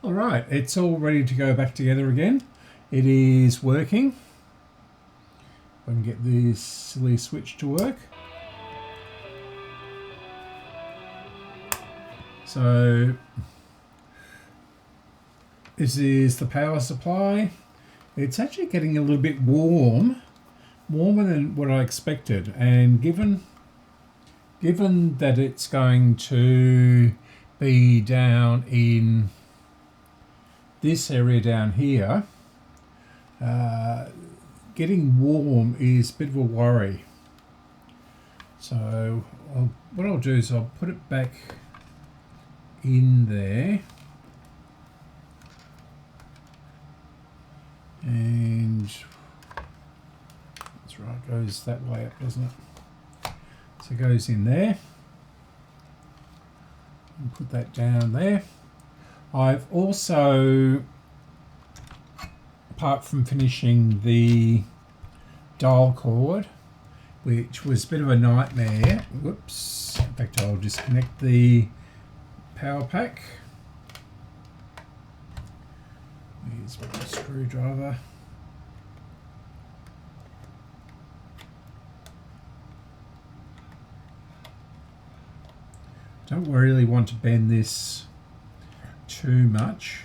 All right, it's all ready to go back together again. It is working. I can get this silly switch to work. So this is the power supply. It's actually getting a little bit warmer than what I expected, and given that it's going to be down in this area down here, getting warm is a bit of a worry. So what I'll do is I'll put it back in there, and that's right, it goes that way up, doesn't it? So it goes in there, and put that down there. I've also, apart from finishing the dial cord, which was a bit of a nightmare, whoops, in fact I'll disconnect the power pack. Here's my screwdriver. Don't really want to bend this too much.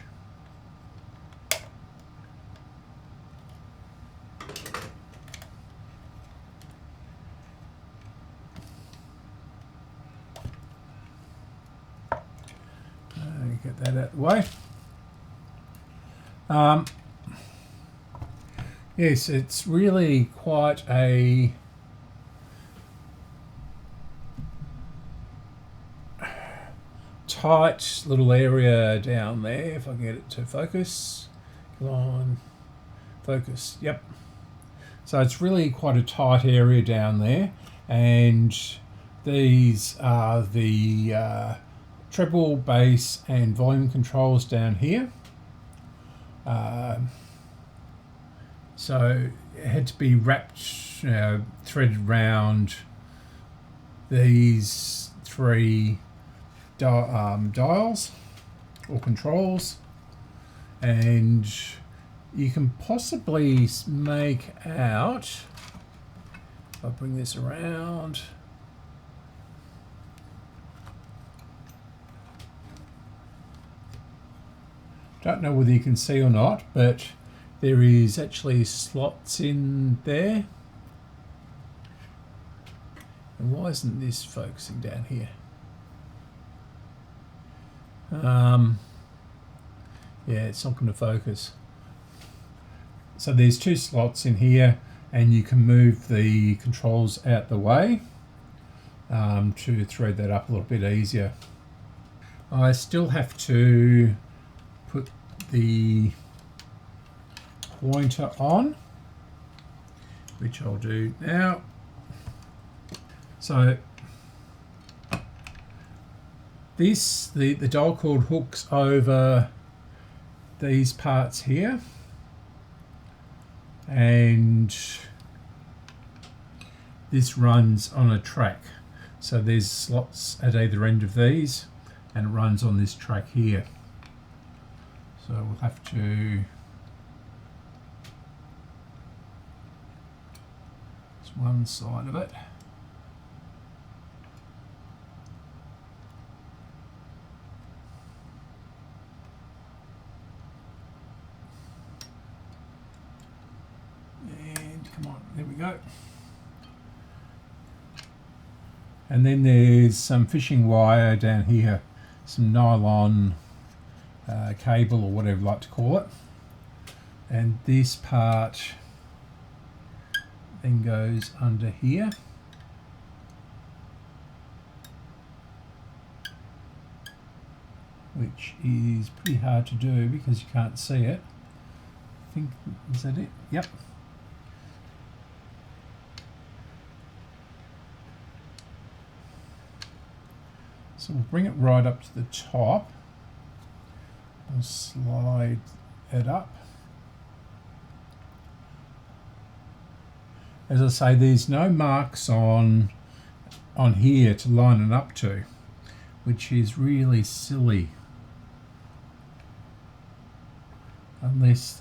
Get that out of the way. Yes, it's really quite a tight little area down there. If I can get it to focus. Come on, focus. Yep. So it's really quite a tight area down there, and these are the treble, bass and volume controls down here. So it had to be wrapped, threaded around these three dials or controls, and you can possibly make out, if I bring this around, don't know whether you can see or not, but there is actually slots in there. And why isn't this focusing down here? Yeah, it's not going to focus. So there's two slots in here, and you can move the controls out the way to thread that up a little bit easier. I still have to put the pointer on, which I'll do now. So this, the dial cord hooks over these parts here, and this runs on a track. So there's slots at either end of these, and it runs on this track here. So we'll have to, it's one side of it. And come on, there we go. And then there's some fishing wire down here, some nylon cable or whatever you like to call it, and this part then goes under here, which is pretty hard to do because you can't see it. I think, is that it? Yep. So we'll bring it right up to the top. I'll slide it up. As I say, there's no marks on here to line it up to, which is really silly. unless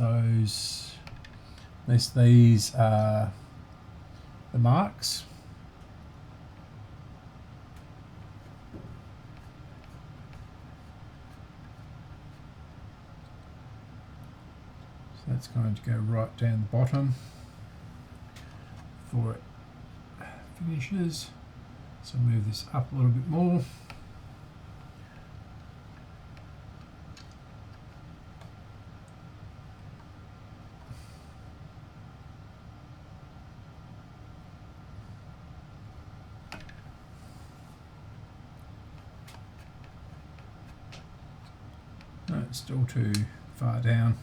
these are the marks. So that's going to go right down the bottom before it finishes. So move this up a little bit more. No, it's still too far down.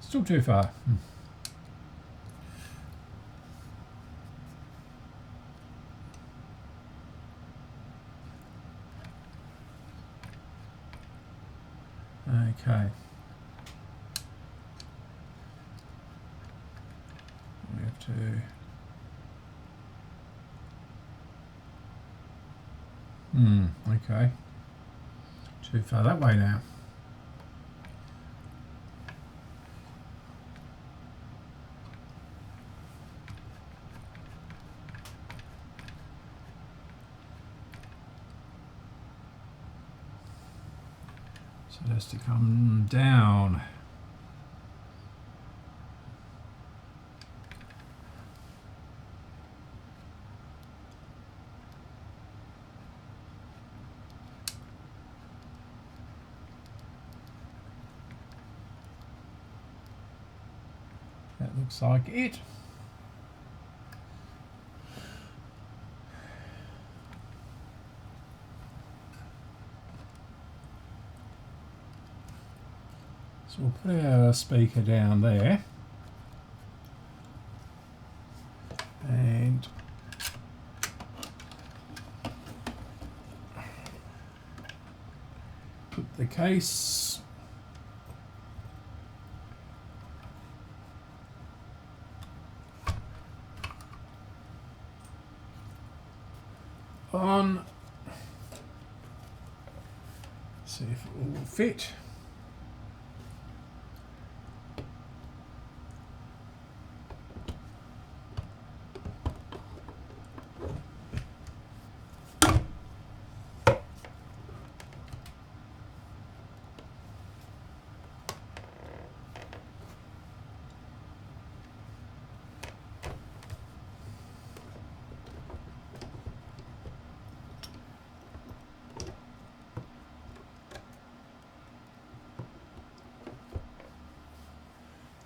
Still too far. Okay. We have to okay. Too far that way now. So it has to come down. That looks like it. So we'll put our speaker down there and put the case on. See if it will fit.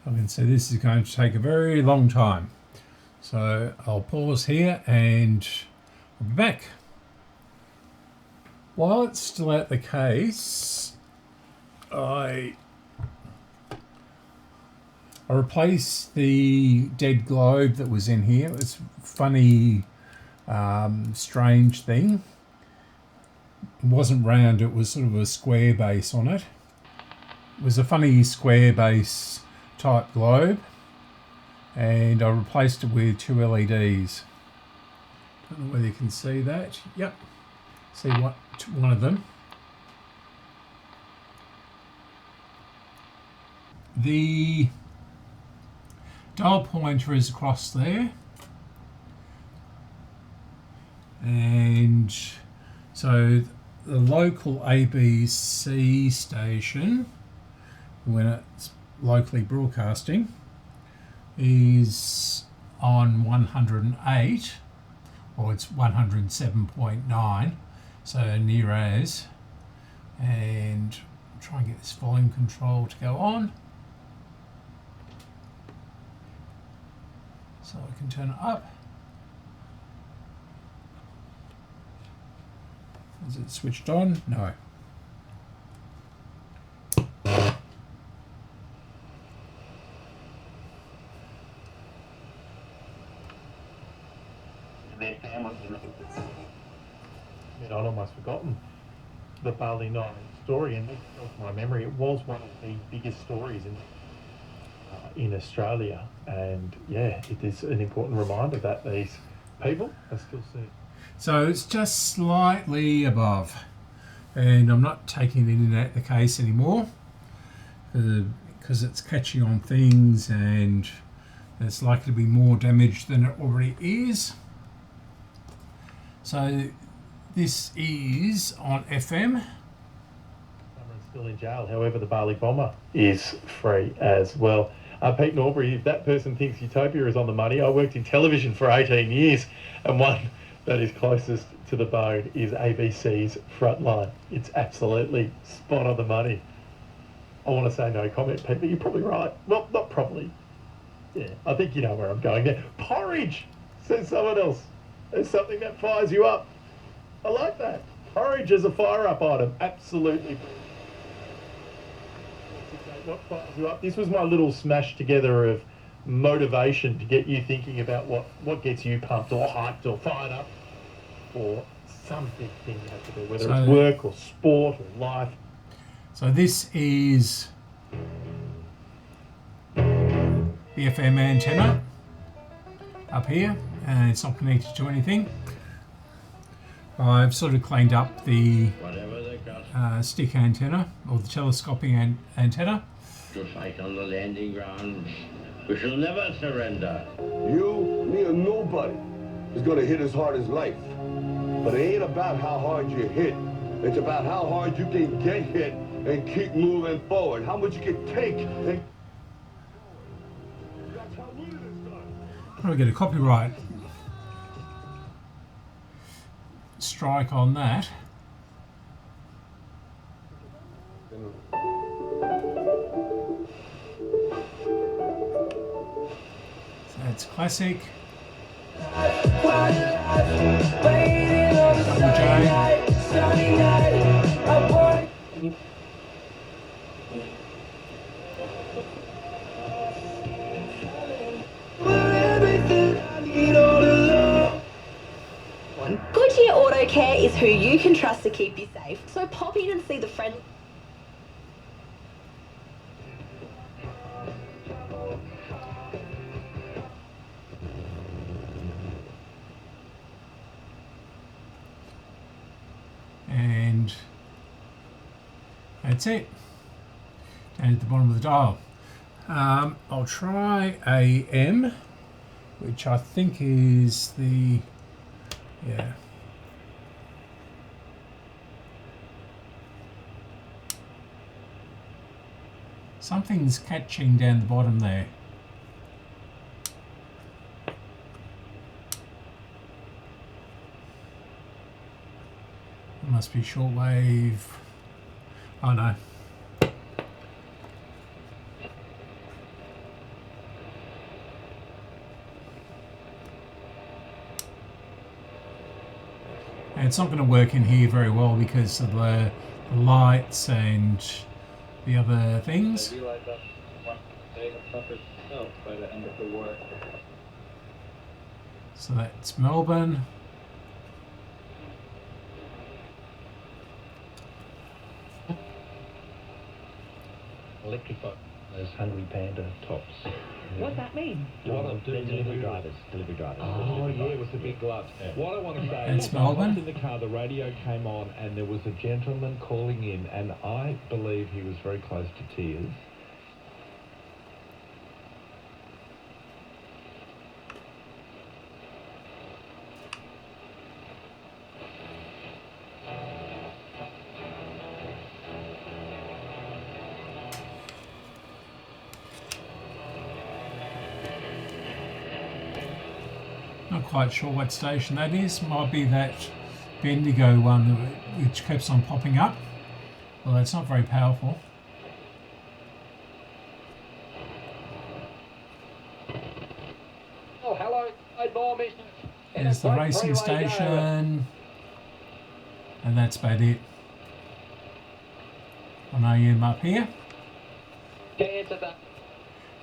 I can see this is going to take a very long time. So I'll pause here and I'll be back. While it's still out the case, I replaced the dead globe that was in here. It was a funny, strange thing. It wasn't round, it was sort of a square base on it. It was a funny square base type globe, and I replaced it with 2 LEDs. Don't know whether you can see that. Yep, see what one of them. The dial pointer is across there, and so the local ABC station, when it's locally broadcasting, is on 108, or it's 107.9, so near as, and I'll try and get this volume control to go on so I can turn it up. Is it switched on? No. I'd almost forgotten. the Bali 9 story, and this tells my memory, it was one of the biggest stories in Australia. And yeah, it is an important reminder that these people are still seeing. So it's just slightly above, and I'm not taking the internet the case anymore because it's catching on things and it's likely to be more damage than it already is. So this is on FM. Cameron's still in jail. However, the Bali bomber is free as well. Pete Norbury, if that person thinks Utopia is on the money, I worked in television for 18 years, and one that is closest to the bone is ABC's Frontline. It's absolutely spot on the money. I want to say no comment, Pete, but you're probably right. Well, not probably. Yeah, I think you know where I'm going there. Porridge, says someone else. There's something that fires you up. I like that. Porridge as a fire-up item. Absolutely. What fires you up? This was my little smash together of motivation to get you thinking about what gets you pumped or hyped or fired up for some big thing you have to do, whether it's work or sport or life. So this is the FM antenna up here, and it's not connected to anything. I've sort of cleaned up the stick antenna, or the telescoping antenna. To fight on the landing ground, we shall never surrender. You, me, or nobody is gonna hit as hard as life. But it ain't about how hard you hit. It's about how hard you can get hit and keep moving forward. How much you can take and... That's how good it is done. I'm going to get a copyright strike on that. So it's classic. Double J. Goodyear Auto Care is who you can trust to keep you safe. So pop in and see the friendly... And that's it. Down at the bottom of the dial. I'll try AM, which I think is the, yeah. Something's catching down the bottom there. It must be shortwave. Oh no. And it's not going to work in here very well because of the lights and the other things. So that's Melbourne. Electrify those Hungry Panda tops. What's that mean? What I'm doing delivery drivers. Oh yeah, with the big gloves. What I want to say It's is, I was Melbourne. in the car, the radio came on, and there was a gentleman calling in, and I believe he was very close to tears. Not quite sure what station that is. Might be that Bendigo one which keeps on popping up. Well, it's not very powerful. Oh, hello. There's the racing station. And that's about it. On AM up here.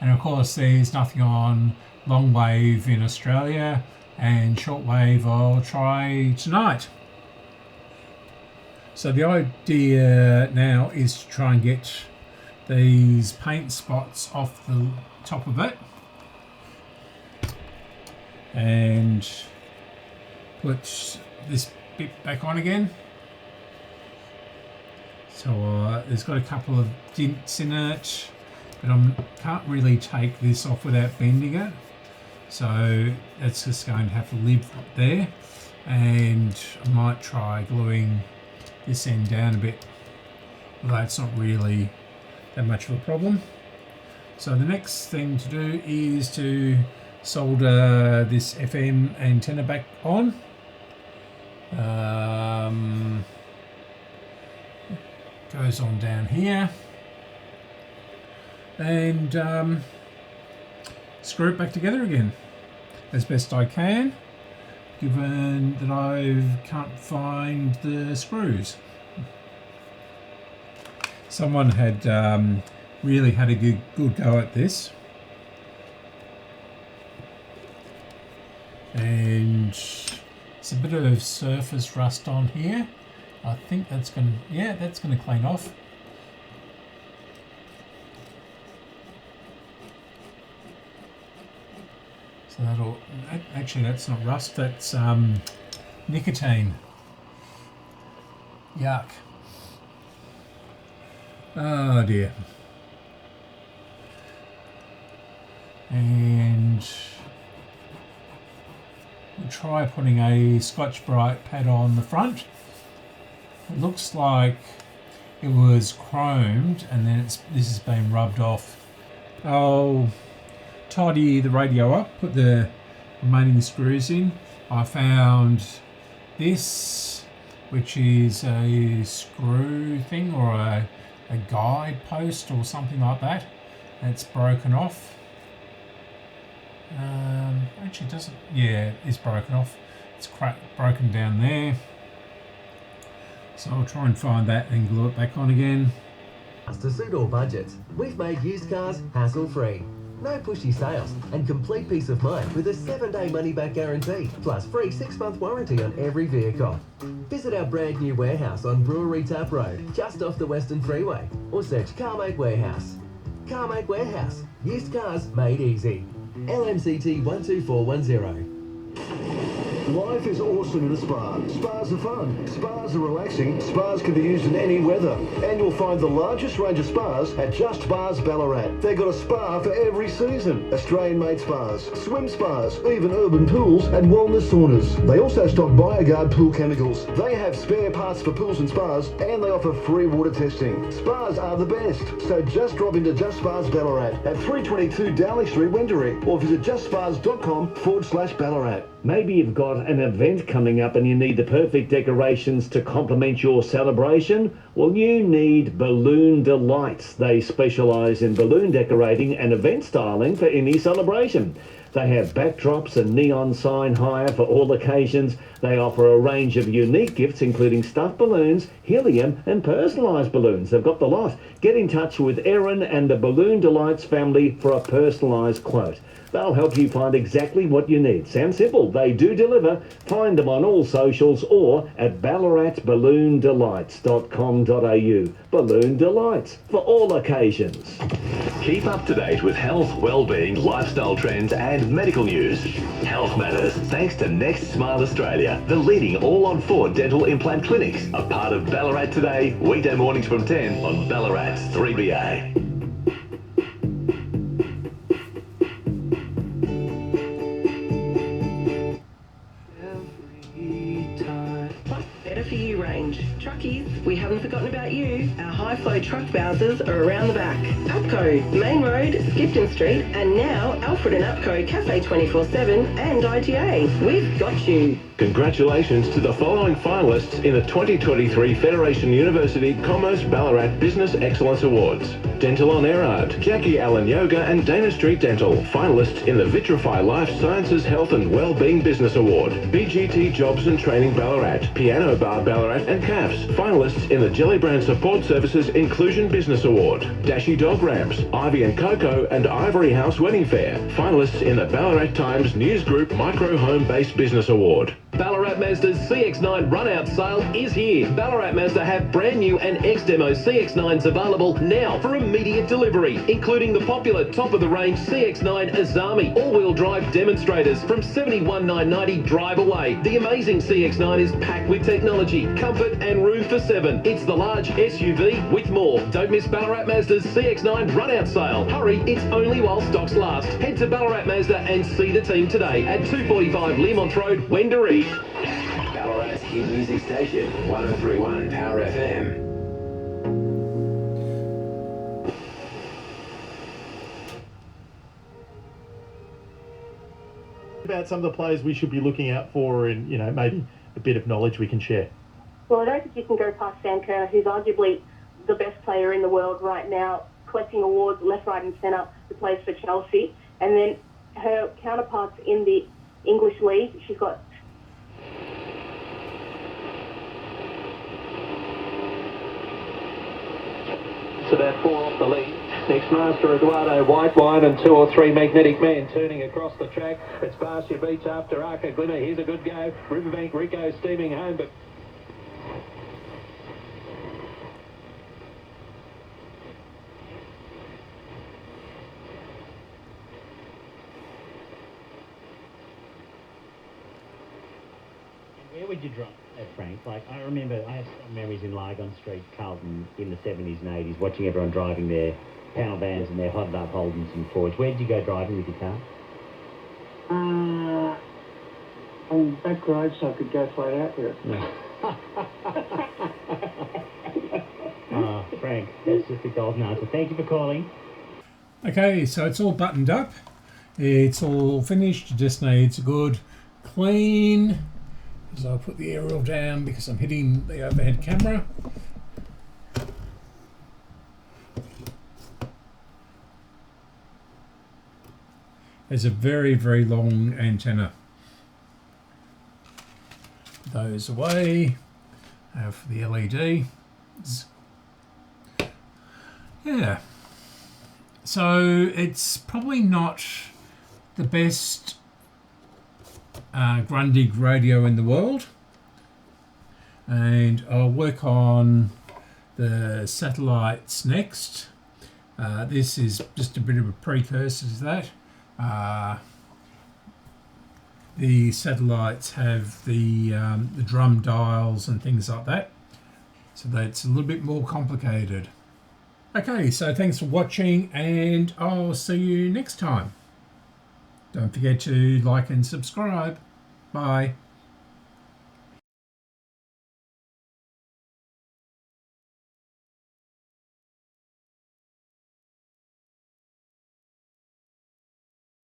And of course there's nothing on long wave in Australia, and shortwave I'll try tonight. So the idea now is to try and get these paint spots off the top of it and put this bit back on again. So there's got a couple of dents in it, but I can't really take this off without bending it. So that's just going to have to live there, and I might try gluing this end down a bit, although it's not really that much of a problem. So the next thing to do is to solder this FM antenna back on. Goes on down here, and screw it back together again as best I can, given that I can't find the screws. Someone had really had a good go at this, and it's a bit of surface rust on here. I think that's going to, yeah, that's going to clean off. So that'll, actually that's not rust, that's nicotine. Yuck. Oh dear. And we'll try putting a Scotch-Brite pad on the front. It looks like it was chromed and then this has been rubbed off. I'll tidy the radio up, put the remaining screws in. I found this, which is a screw thing or a guide post or something like that. It's broken off. Actually it doesn't, yeah, it's broken off. It's broken down there. So I'll try and find that and glue it back on again. To suit all budgets, we've made used cars hassle-free. No pushy sales and complete peace of mind with a 7-day money-back guarantee, plus free 6-month warranty on every vehicle. Visit our brand new warehouse on Brewery Tap Road, just off the Western Freeway, or search Carmake Warehouse. Carmake Warehouse, used cars made easy. LMCT 12410. Life is awesome in a spa. Spas are fun. Spas are relaxing. Spas can be used in any weather. And you'll find the largest range of spas at Just Spas Ballarat. They've got a spa for every season. Australian-made spas, swim spas, even urban pools and wellness saunas. They also stock BioGuard pool chemicals. They have spare parts for pools and spas, and they offer free water testing. Spas are the best. So just drop into Just Spas Ballarat at 322 Dowling Street, Wendouree, or visit justspas.com/Ballarat. Maybe you've got an event coming up and you need the perfect decorations to complement your celebration. Well, you need Balloon Delights. They specialise in balloon decorating and event styling for any celebration. They have backdrops and neon sign hire for all occasions. They offer a range of unique gifts, including stuffed balloons, helium, and personalised balloons. They've got the lot. Get in touch with Erin and the Balloon Delights family for a personalised quote. They'll help you find exactly what you need. Sounds simple. They do deliver. Find them on all socials or at ballaratballoondelights.com.au. Balloon Delights for all occasions. Keep up to date with health, well-being, lifestyle trends and medical news. Health Matters, thanks to Next Smile Australia, the leading all-on-4 dental implant clinics. A part of Ballarat Today, weekday mornings from 10 on Ballarat's 3BA. Better for you range. Truckies, we haven't forgotten about you. Our high-flow truck bowsers are around the back. APCO, Main Road, Skipton Street, and now Alfred and APCO Cafe 24/7 and IGA. We've got you. Congratulations to the following finalists in the 2023 Federation University Commerce Ballarat Business Excellence Awards. Dental on Erard, Jackie Allen Yoga and Dana Street Dental, finalists in the Vitrify Life Sciences Health and Wellbeing Business Award. BGT Jobs and Training Ballarat, Piano Bar Ballarat and CAFS, finalists in the Jellybrand Support Services Inclusion Business Award. Dashi Dog Ramps, Ivy and Coco and Ivory House Wedding Fair, finalists in the Ballarat Times News Group Micro Home Based Business Award. Ballarat Mazda's CX-9 run-out sale is here. Ballarat Mazda have brand new and ex-demo CX-9s available now for immediate delivery, including the popular top-of-the-range CX-9 Azami all-wheel drive demonstrators from $71,990 drive away. The amazing CX-9 is packed with technology, comfort and room for 7. It's the large SUV with more. Don't miss Ballarat Mazda's CX-9 run-out sale. Hurry, it's only while stocks last. Head to Ballarat Mazda and see the team today at 245 Learmonth Road, Wendouree. Ballarat's hit music station, 103.1 Power FM. About some of the players we should be looking out for, and maybe a bit of knowledge we can share. Well, I don't think you can go past Sam Kerr, who's arguably the best player in the world right now, collecting awards left, right and centre, who plays for Chelsea. And then her counterparts in the English League, she's got... It's about 4 off the lead. Next, Master Eduardo, White Wine and 2 or 3 Magnetic Man turning across the track. It's Barcia Beach after Arca Glimmer. Here's a good go. Riverbank Rico steaming home, but... Where would you drive that, Frank? Like, I remember, I have some memories in Lygon Street, Carlton, in the 70s and 80s, watching everyone driving their panel vans and their hotted up Holdens and Fords. Where did you go driving with your car? On back road, so I could go flat out with it. No. Frank, that's just a golden answer. Thank you for calling. Okay, so it's all buttoned up. It's all finished. It just needs a good clean. So I'll put the aerial down because I'm hitting the overhead camera. There's a very, very long antenna. Put those away. For the LEDs. Yeah. So it's probably not the best Grundig radio in the world, and I'll work on the satellites next. This is just a bit of a precursor to that. The satellites have the drum dials and things like that, so that's a little bit more complicated. Okay, so thanks for watching, and I'll see you next time. Don't forget to like and subscribe. Bye.